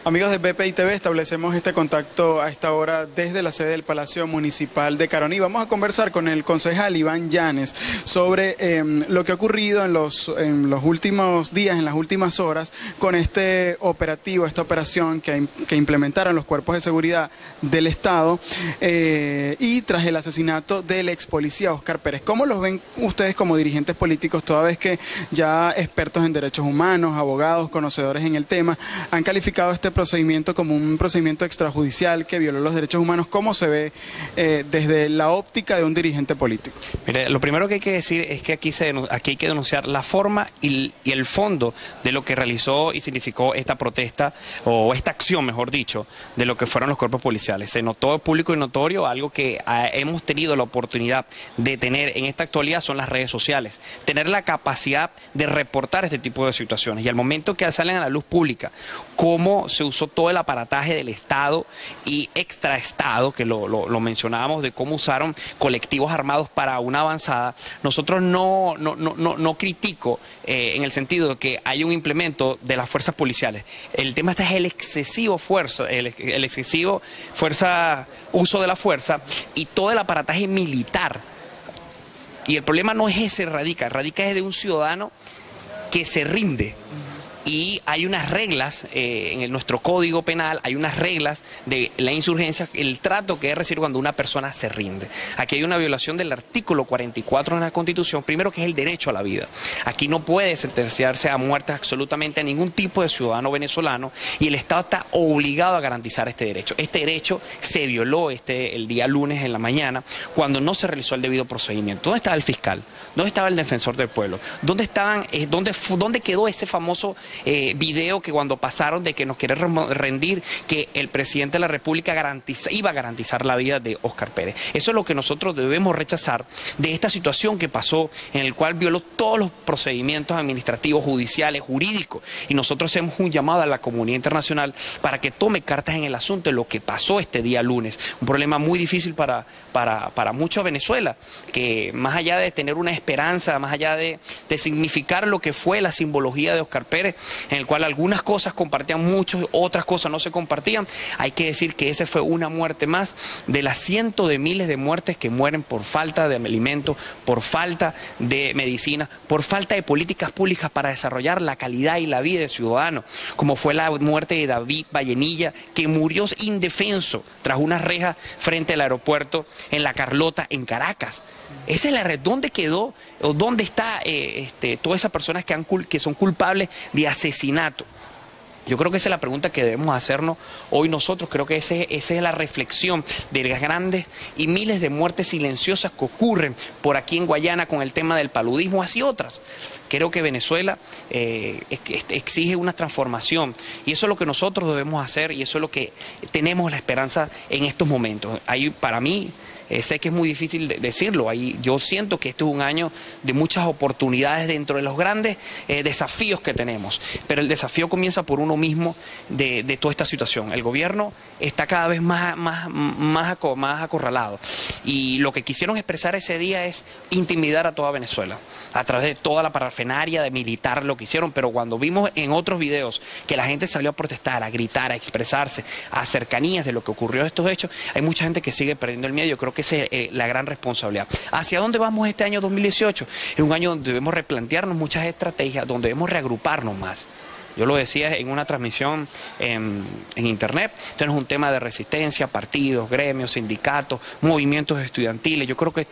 Amigos de BPI TV, establecemos este contacto a esta hora desde la sede del Palacio Municipal de Caroní. Vamos a conversar con el concejal Iván Llanes sobre lo que ha ocurrido en los últimos días, en las últimas horas, con este operativo, esta operación que implementaron los cuerpos de seguridad del Estado y tras el asesinato del ex policía Óscar Pérez. ¿Cómo los ven ustedes como dirigentes políticos, toda vez que ya expertos en derechos humanos, abogados, conocedores en el tema, han calificado este procedimiento como un procedimiento extrajudicial que violó los derechos humanos? ¿Cómo se ve desde la óptica de un dirigente político? Mire, lo primero que hay que decir es que aquí hay que denunciar la forma y el fondo de lo que realizó y significó esta protesta, o esta acción, mejor dicho, de lo que fueron los cuerpos policiales. Se notó público y notorio, algo que hemos tenido la oportunidad de tener en esta actualidad son las redes sociales. Tener la capacidad de reportar este tipo de situaciones. Y al momento que salen a la luz pública cómo se usó todo el aparataje del Estado y extraestado, que lo mencionábamos, de cómo usaron colectivos armados para una avanzada, nosotros no critico en el sentido de que hay un implemento de las fuerzas policiales. El tema es el excesivo uso de la fuerza y todo el aparataje militar. Y el problema no es ese, radica es de un ciudadano que se rinde. Y hay unas reglas en nuestro código penal, hay unas reglas de la insurgencia, el trato que es recibir cuando una persona se rinde. Aquí hay una violación del artículo 44 de la Constitución, primero, que es el derecho a la vida. Aquí no puede sentenciarse a muerte absolutamente a ningún tipo de ciudadano venezolano, y el Estado está obligado a garantizar este derecho. Este derecho se violó el día lunes en la mañana, cuando no se realizó el debido procedimiento. ¿Dónde estaba el fiscal? ¿Dónde estaba el defensor del pueblo? ¿Dónde quedó ese famoso video que cuando pasaron de que nos quiere rendir, que el presidente de la República iba a garantizar la vida de Óscar Pérez? Eso es lo que nosotros debemos rechazar de esta situación que pasó, en el cual violó todos los procedimientos administrativos, judiciales, jurídicos, y nosotros hacemos un llamado a la comunidad internacional para que tome cartas en el asunto de lo que pasó este día lunes. Un problema muy difícil para mucho Venezuela, que más allá de tener una esperanza, más allá de significar lo que fue la simbología de Óscar Pérez, en el cual algunas cosas compartían muchos, otras cosas no se compartían, hay que decir que esa fue una muerte más de las cientos de miles de muertes que mueren por falta de alimentos, por falta de medicina, por falta de políticas públicas para desarrollar la calidad y la vida del ciudadano, como fue la muerte de David Vallenilla, que murió indefenso tras una reja frente al aeropuerto en La Carlota, en Caracas. Esa es la red. ¿Dónde quedó o dónde está todas esas personas que son culpables de asesinato? Yo creo que esa es la pregunta que debemos hacernos hoy nosotros. Creo que esa es la reflexión de las grandes y miles de muertes silenciosas que ocurren por aquí en Guayana con el tema del paludismo, así otras. Creo que Venezuela exige una transformación, y eso es lo que nosotros debemos hacer, y eso es lo que tenemos la esperanza en estos momentos. Para mí, sé que es muy difícil decirlo, yo siento que este es un año de muchas oportunidades dentro de los grandes desafíos que tenemos, pero el desafío comienza por uno mismo de toda esta situación. El gobierno está cada vez más acorralado, y lo que quisieron expresar ese día es intimidar a toda Venezuela a través de toda la parafernalia de militar, lo que hicieron. Pero cuando vimos en otros videos que la gente salió a protestar, a gritar, a expresarse, a cercanías de lo que ocurrió de estos hechos, hay mucha gente que sigue perdiendo el miedo. Yo creo que esa es la gran responsabilidad. ¿Hacia dónde vamos este año 2018? Es un año donde debemos replantearnos muchas estrategias, donde debemos reagruparnos más. Yo lo decía en una transmisión en internet. Entonces es un tema de resistencia, partidos, gremios, sindicatos, movimientos estudiantiles. Yo creo que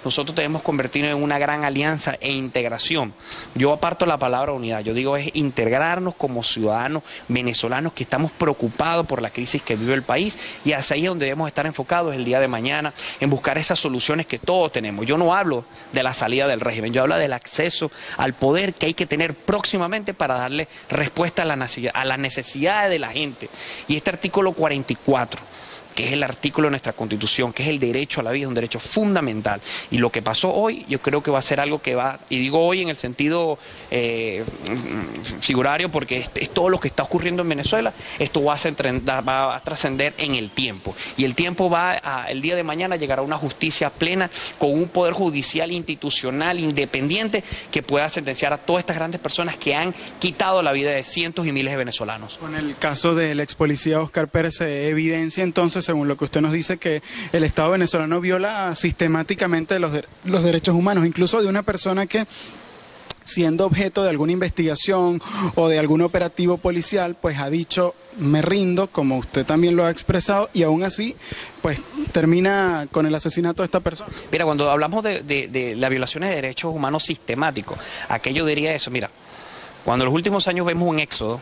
nosotros debemos convertirnos en una gran alianza e integración. Yo aparto la palabra unidad, yo digo es integrarnos como ciudadanos venezolanos que estamos preocupados por la crisis que vive el país, y hacia ahí es donde debemos estar enfocados el día de mañana, en buscar esas soluciones que todos tenemos. Yo no hablo de la salida del régimen, yo hablo del acceso al poder que hay que tener próximamente para darle respuesta a las necesidades de la gente. Y este artículo 44 que es el artículo de nuestra Constitución, que es el derecho a la vida, un derecho fundamental. Y lo que pasó hoy, yo creo que va a ser algo que va, y digo hoy en el sentido figurario, porque es todo lo que está ocurriendo en Venezuela, esto va a trascender en el tiempo. Y el tiempo el día de mañana llegará a una justicia plena, con un poder judicial institucional independiente que pueda sentenciar a todas estas grandes personas que han quitado la vida de cientos y miles de venezolanos. Con el caso del ex policía Óscar Pérez se evidencia entonces, según lo que usted nos dice, que el Estado venezolano viola sistemáticamente los derechos humanos, incluso de una persona que, siendo objeto de alguna investigación o de algún operativo policial, pues ha dicho me rindo, como usted también lo ha expresado, y aún así pues termina con el asesinato de esta persona. Mira, cuando hablamos de las violaciones de derechos humanos sistemáticos, aquello diría eso, mira, cuando en los últimos años vemos un éxodo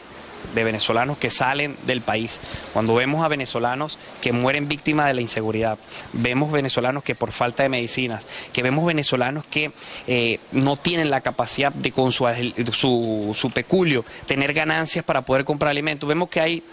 de venezolanos que salen del país, cuando vemos a venezolanos que mueren víctimas de la inseguridad, vemos venezolanos que por falta de medicinas, que vemos venezolanos que no tienen la capacidad de con su peculio tener ganancias para poder comprar alimentos, vemos que hay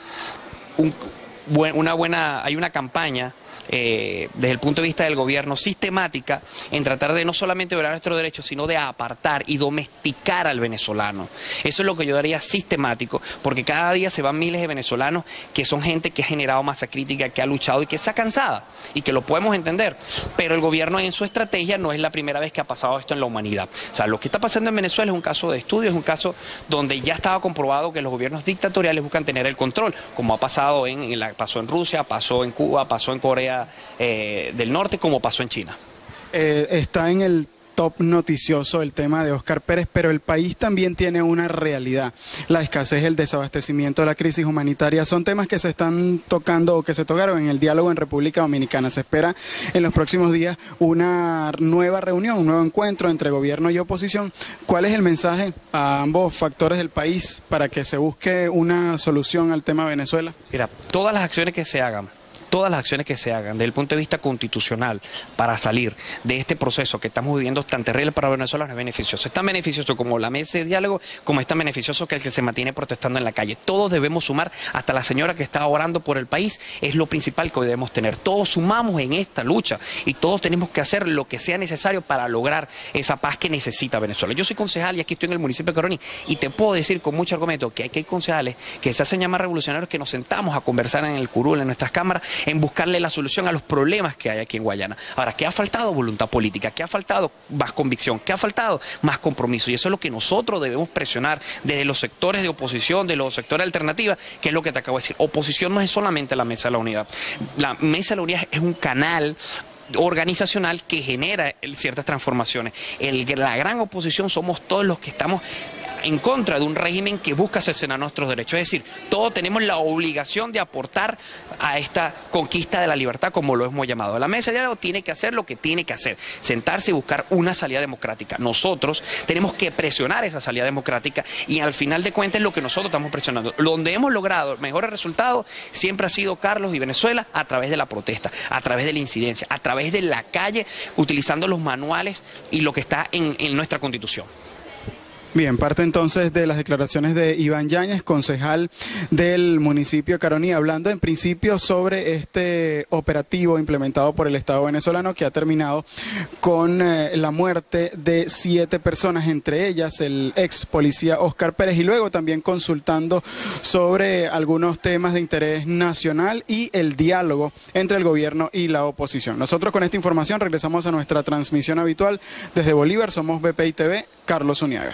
una campaña desde el punto de vista del gobierno sistemática en tratar de no solamente violar nuestros derechos, sino de apartar y domesticar al venezolano. Eso es lo que yo daría sistemático, porque cada día se van miles de venezolanos que son gente que ha generado masa crítica, que ha luchado y que está cansada, y que lo podemos entender, pero el gobierno en su estrategia no es la primera vez que ha pasado esto en la humanidad. O sea, lo que está pasando en Venezuela es un caso de estudio, es un caso donde ya estaba comprobado que los gobiernos dictatoriales buscan tener el control, como ha pasado pasó en Rusia, pasó en Cuba, pasó en Corea del Norte, como pasó en China. Está en el top noticioso el tema de Óscar Pérez, pero el país también tiene una realidad. La escasez, el desabastecimiento, la crisis humanitaria son temas que se están tocando o que se tocaron en el diálogo en República Dominicana. Se espera en los próximos días una nueva reunión, un nuevo encuentro entre gobierno y oposición. ¿Cuál es el mensaje a ambos factores del país para que se busque una solución al tema Venezuela? Mira, todas las acciones que se hagan desde el punto de vista constitucional para salir de este proceso que estamos viviendo tan terrible para Venezuela es beneficioso. Es tan beneficioso como la mesa de diálogo, como es tan beneficioso que el que se mantiene protestando en la calle. Todos debemos sumar, hasta la señora que está orando por el país, es lo principal que hoy debemos tener. Todos sumamos en esta lucha y todos tenemos que hacer lo que sea necesario para lograr esa paz que necesita Venezuela. Yo soy concejal y aquí estoy en el municipio de Caroní y te puedo decir con mucho argumento que aquí hay concejales que se hacen llamar revolucionarios, que nos sentamos a conversar en el curul, en nuestras cámaras, en buscarle la solución a los problemas que hay aquí en Guayana. Ahora, ¿qué ha faltado? Voluntad política. ¿Qué ha faltado? Más convicción. ¿Qué ha faltado? Más compromiso. Y eso es lo que nosotros debemos presionar desde los sectores de oposición, de los sectores alternativos, que es lo que te acabo de decir. Oposición no es solamente la Mesa de la Unidad. La Mesa de la Unidad es un canal organizacional que genera ciertas transformaciones. La gran oposición somos todos los que estamos en contra de un régimen que busca cercenar nuestros derechos. Es decir, todos tenemos la obligación de aportar a esta conquista de la libertad, como lo hemos llamado. La mesa de diálogo tiene que hacer lo que tiene que hacer, sentarse y buscar una salida democrática. Nosotros tenemos que presionar esa salida democrática y al final de cuentas es lo que nosotros estamos presionando. Donde hemos logrado mejores resultados siempre ha sido, Carlos, y Venezuela, a través de la protesta, a través de la incidencia, a través de la calle, utilizando los manuales y lo que está en nuestra Constitución. Bien, parte entonces de las declaraciones de Iván Yáñez, concejal del municipio de Caroní, hablando en principio sobre este operativo implementado por el Estado venezolano que ha terminado con la muerte de 7 personas, entre ellas el ex policía Óscar Pérez, y luego también consultando sobre algunos temas de interés nacional y el diálogo entre el gobierno y la oposición. Nosotros con esta información regresamos a nuestra transmisión habitual desde Bolívar. Somos BPI TV, Carlos Uniaga.